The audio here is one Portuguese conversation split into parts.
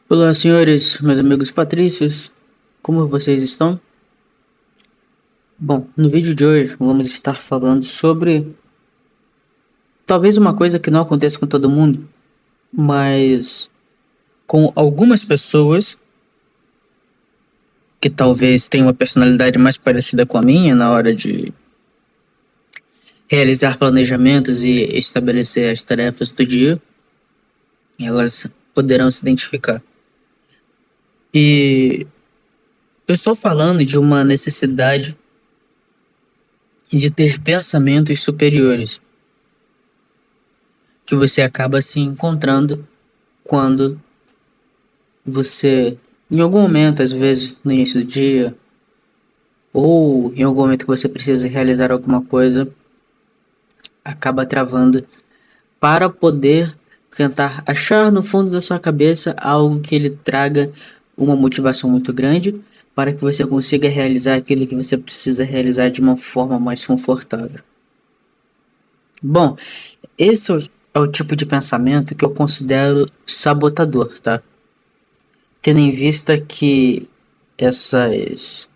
Olá, senhores, meus amigos patrícios, como vocês estão? Bom, no vídeo de hoje vamos estar falando sobre talvez uma coisa que não aconteça com todo mundo, mas com algumas pessoas que talvez tenham uma personalidade mais parecida com a minha na hora de realizar planejamentos e estabelecer as tarefas do dia, elas poderão se identificar. E eu estou falando de uma necessidade de ter pensamentos superiores que você acaba se encontrando quando você, em algum momento, às vezes no início do dia, ou em algum momento que você precisa realizar alguma coisa, acaba travando para poder tentar achar no fundo da sua cabeça algo que lhe traga uma motivação muito grande para que você consiga realizar aquilo que você precisa realizar de uma forma mais confortável. Bom, esse é o tipo de pensamento que eu considero sabotador, tá? Tendo em vista que essas,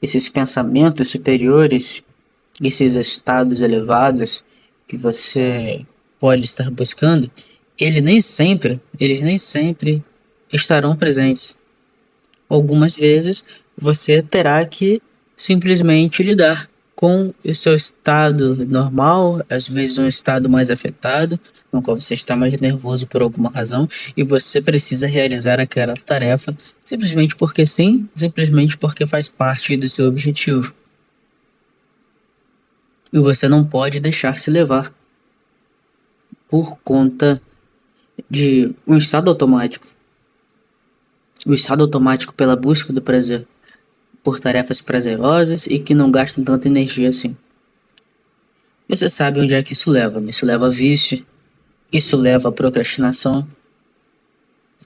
esses pensamentos superiores, esses estados elevados que você pode estar buscando, eles nem sempre estarão presentes. Algumas vezes você terá que simplesmente lidar com o seu estado normal, às vezes um estado mais afetado, no qual você está mais nervoso por alguma razão e você precisa realizar aquela tarefa simplesmente porque sim, simplesmente porque faz parte do seu objetivo. E você não pode deixar se levar por conta de um estado automático. O estado automático pela busca do prazer, por tarefas prazerosas e que não gastam tanta energia assim. Você sabe onde é que isso leva, né? Isso leva a vício, isso leva a procrastinação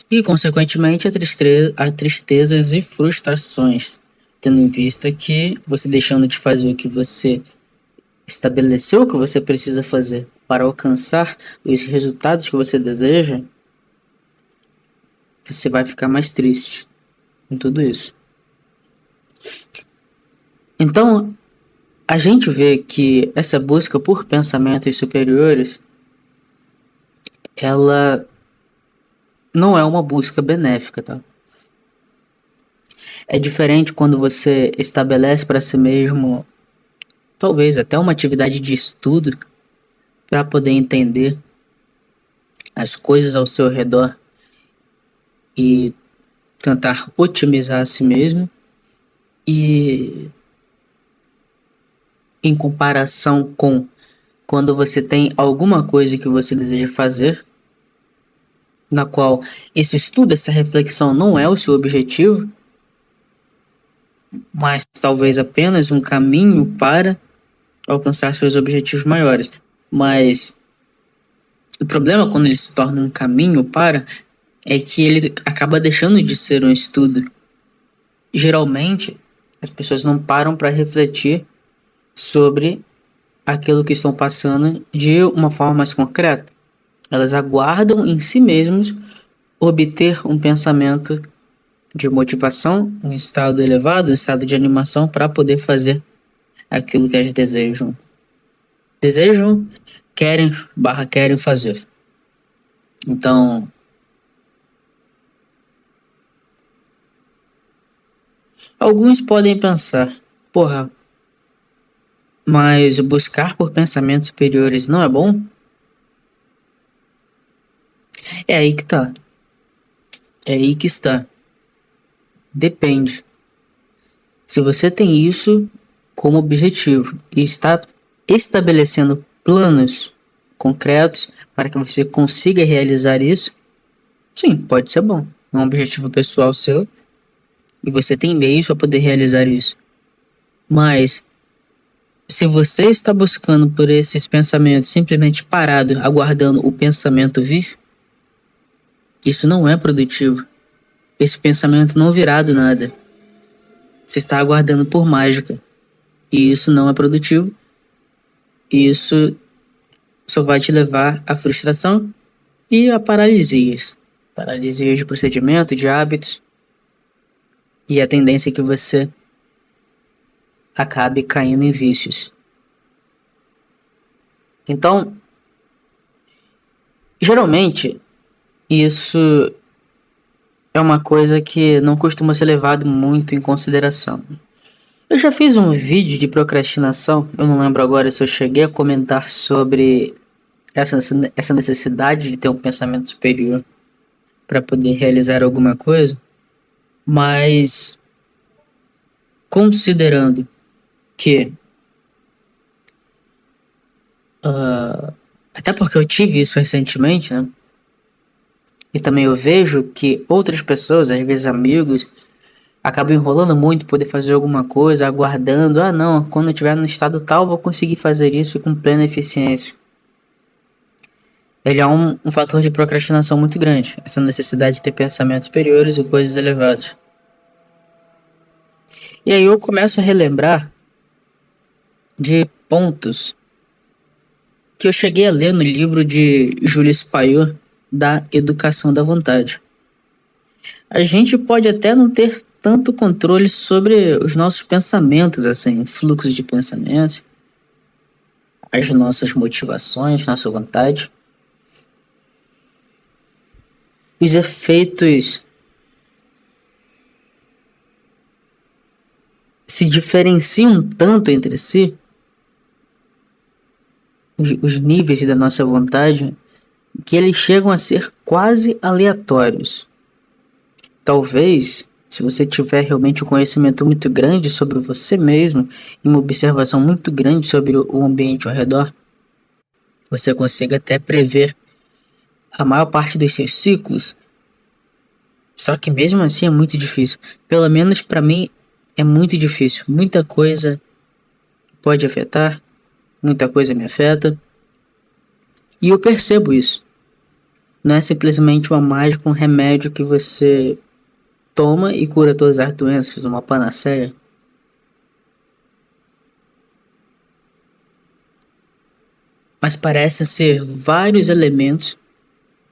e, consequentemente, a tristezas e frustrações, tendo em vista que você deixando de fazer o que você estabeleceu que você precisa fazer para alcançar os resultados que você deseja, você vai ficar mais triste com tudo isso. Então, a gente vê que essa busca por pensamentos superiores, ela não é uma busca benéfica, tá? É diferente quando você estabelece para si mesmo, talvez até uma atividade de estudo, para poder entender as coisas ao seu redor e tentar otimizar a si mesmo. E em comparação com quando você tem alguma coisa que você deseja fazer, na qual esse estudo, essa reflexão não é o seu objetivo, mas talvez apenas um caminho para alcançar seus objetivos maiores. Mas o problema quando ele se torna um caminho para é que ele acaba deixando de ser um estudo. Geralmente, as pessoas não param para refletir sobre aquilo que estão passando de uma forma mais concreta. Elas aguardam em si mesmos obter um pensamento de motivação, um estado elevado, um estado de animação para poder fazer aquilo que elas desejam. Desejam, querem fazer. Então, alguns podem pensar, porra, mas buscar por pensamentos superiores não é bom? É aí que tá. É aí que está. Depende. Se você tem isso como objetivo e está estabelecendo planos concretos para que você consiga realizar isso, sim, pode ser bom. É um objetivo pessoal seu e você tem meios para poder realizar isso. Mas se você está buscando por esses pensamentos simplesmente parado, aguardando o pensamento vir, isso não é produtivo. Esse pensamento não virá do nada. Você está aguardando por mágica. E isso não é produtivo. E isso só vai te levar à frustração e a paralisias. paralisia de procedimento, de hábitos, e a tendência é que você acabe caindo em vícios. Então, geralmente, isso é uma coisa que não costuma ser levado muito em consideração. Eu já fiz um vídeo de procrastinação, eu não lembro agora se eu cheguei a comentar sobre essa necessidade de ter um pensamento superior para poder realizar alguma coisa, mas considerando que, até porque eu tive isso recentemente, né? E também eu vejo que outras pessoas, às vezes amigos, acabam enrolando muito poder fazer alguma coisa, aguardando, não, quando eu estiver no estado tal, vou conseguir fazer isso com plena eficiência. Ele é um fator de procrastinação muito grande, essa necessidade de ter pensamentos superiores e coisas elevadas. E aí eu começo a relembrar de pontos que eu cheguei a ler no livro de Julius Payot, da Educação da Vontade. A gente pode até não ter tanto controle sobre os nossos pensamentos, assim, fluxos de pensamentos, as nossas motivações, nossa vontade. Os efeitos se diferenciam tanto entre si, os níveis da nossa vontade, que eles chegam a ser quase aleatórios. Talvez, se você tiver realmente um conhecimento muito grande sobre você mesmo e uma observação muito grande sobre o ambiente ao redor, você consiga até prever a maior parte dos seus ciclos. Só que mesmo assim é muito difícil. Pelo menos para mim é muito difícil. Muita coisa pode afetar, muita coisa me afeta. E eu percebo isso. Não é simplesmente uma mágica, um remédio que você toma e cura todas as doenças, uma panaceia. Mas parece ser vários elementos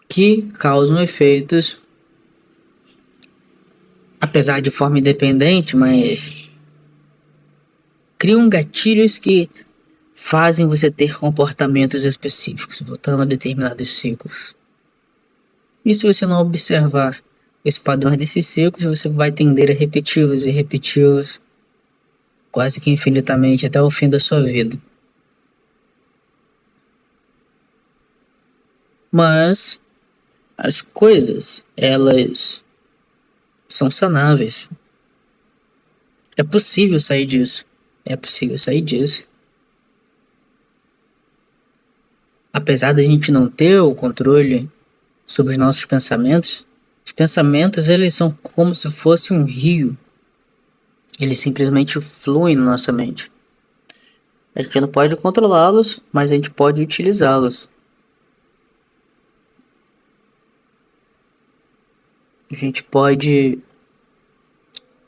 que causam efeitos, apesar de forma independente, mas criam gatilhos que fazem você ter comportamentos específicos, voltando a determinados ciclos. E se você não observar os padrões desses ciclos, você vai tender a repeti-los e repeti-los quase que infinitamente até o fim da sua vida. Mas as coisas, elas são sanáveis. É possível sair disso. É possível sair disso. Apesar da gente não ter o controle sobre os nossos pensamentos, os pensamentos, eles são como se fosse um rio. Eles simplesmente fluem na nossa mente. A gente não pode controlá-los, mas a gente pode utilizá-los. A gente pode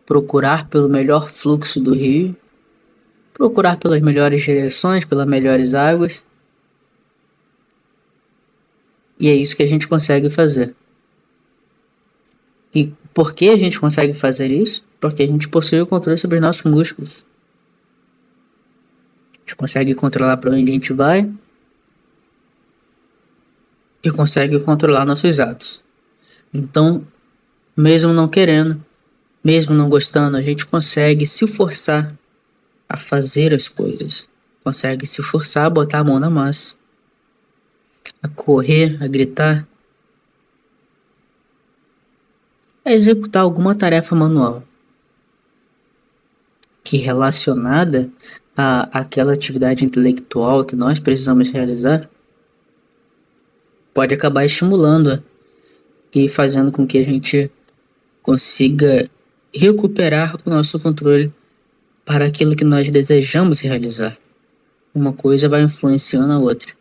procurar pelo melhor fluxo do rio, procurar pelas melhores direções, pelas melhores águas. E é isso que a gente consegue fazer. E por que a gente consegue fazer isso? Porque a gente possui o controle sobre os nossos músculos. A gente consegue controlar para onde a gente vai e consegue controlar nossos atos. Então, mesmo não querendo, mesmo não gostando, a gente consegue se forçar a fazer as coisas. Consegue se forçar a botar a mão na massa, a correr, a gritar, a executar alguma tarefa manual que relacionada àquela atividade intelectual que nós precisamos realizar pode acabar estimulando e fazendo com que a gente consiga recuperar o nosso controle para aquilo que nós desejamos realizar. Uma coisa vai influenciando a outra.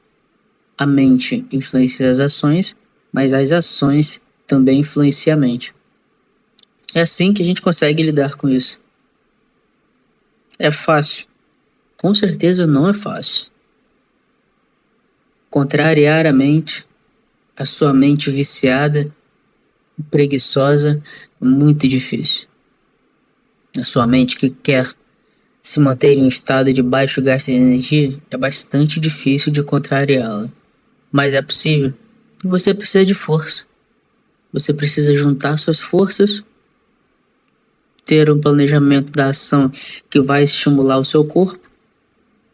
A mente influencia as ações, mas as ações também influenciam a mente. É assim que a gente consegue lidar com isso. É fácil? Com certeza não é fácil. Contrariar a mente, a sua mente viciada, preguiçosa, muito difícil. A sua mente que quer se manter em um estado de baixo gasto de energia, é bastante difícil de contrariá-la. Mas é possível. Você precisa de força. Você precisa juntar suas forças, ter um planejamento da ação que vai estimular o seu corpo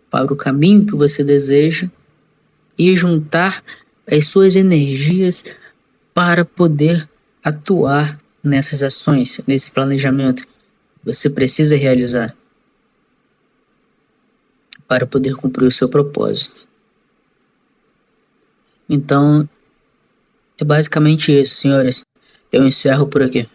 para o caminho que você deseja e juntar as suas energias para poder atuar nessas ações, nesse planejamento. Você precisa realizar para poder cumprir o seu propósito. Então, é basicamente isso, senhores. Eu encerro por aqui.